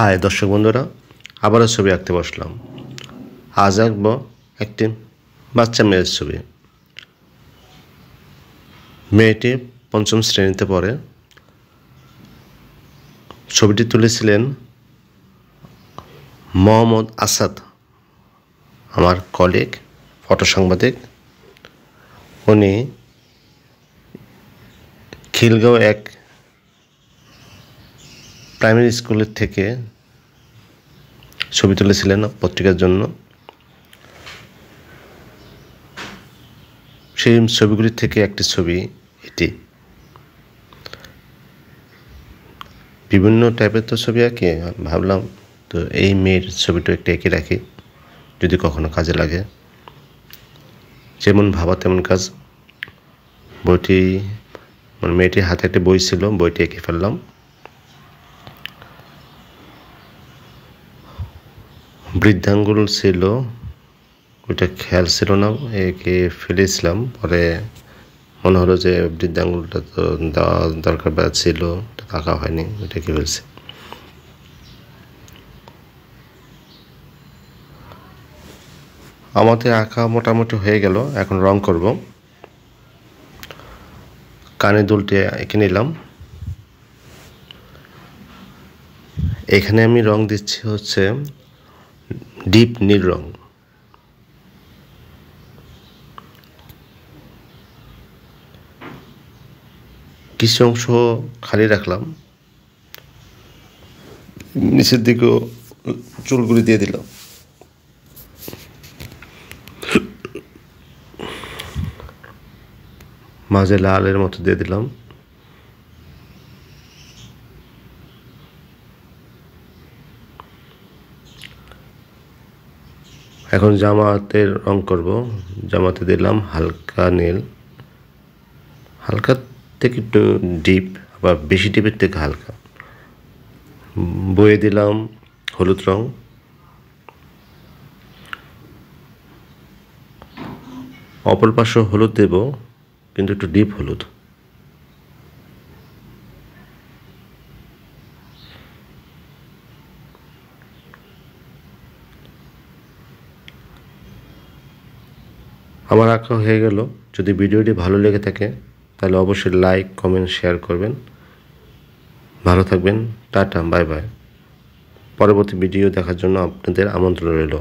High দর্শক বন্ধুরা, আবারও ছবি আঁকতে বসলাম। আজ আঁকবো একটি বাচ্চা মেয়ের ছবি। মেয়েটি পঞ্চম শ্রেণীতে পড়ে। ছবিটি তুলেছিলেন মোহাম্মদ আসাদ, আমার কলিগ, ফটো সাংবাদিক। উনি খিলগাঁও এক প্রাইমারি স্কুলের থেকে ছবি তুলেছিলেন পত্রিকার জন্য। সেই ছবিগুলির থেকে একটি ছবি এটি। বিভিন্ন টাইপের তো ছবি আঁকি, ভাবলাম তো এই মেয়ের ছবিটা একটু এঁকে রাখি, যদি কখনো কাজে লাগে। যেমন ভাবা তেমন কাজ। বইটি মেয়েটির হাতে একটা বই ছিল, বইটি এঁকে ফেললাম। বৃদ্ধাঙ্গুল ছিল, ওইটা খেয়াল ছিল না, এঁকে ফেলেছিলাম। পরে মনে হলো যে বৃদ্ধাঙ্গুলটা তো দেওয়া দরকার বা ছিল, আঁকা হয়নি, ওইটা কি ফেলছে। আমাদের আঁকা মোটামুটি হয়ে গেল, এখন রং করব। কানে দুলটি এঁকে নিলাম। এখানে আমি রং দিচ্ছি হচ্ছে ডিপ নীল রং। কিছু অংশ খালি রাখলাম, নিচের দিকেও চুলগুলি দিয়ে দিলাম। মাঝে লালের মতো দিয়ে দিলাম। এখন জামাতের রং করব। জামাতে দিলাম হালকা নীল, হালকা থেকে একটু ডিপ, আবার বেশি ডিপের থেকে হালকা। বয়ে দিলাম হলুদ রং। অপর পাশে হলুদ দেব, কিন্তু একটু ডিপ হলুদ। আমার আঁকা হয়ে গেল। যদি ভিডিওটি ভালো লেগে থাকে তাহলে অবশ্যই লাইক, কমেন্ট, শেয়ার করবেন। ভালো থাকবেন। Tata, bye bye. পরবর্তী ভিডিও দেখার জন্য আপনাদের আমন্ত্রণ রইল।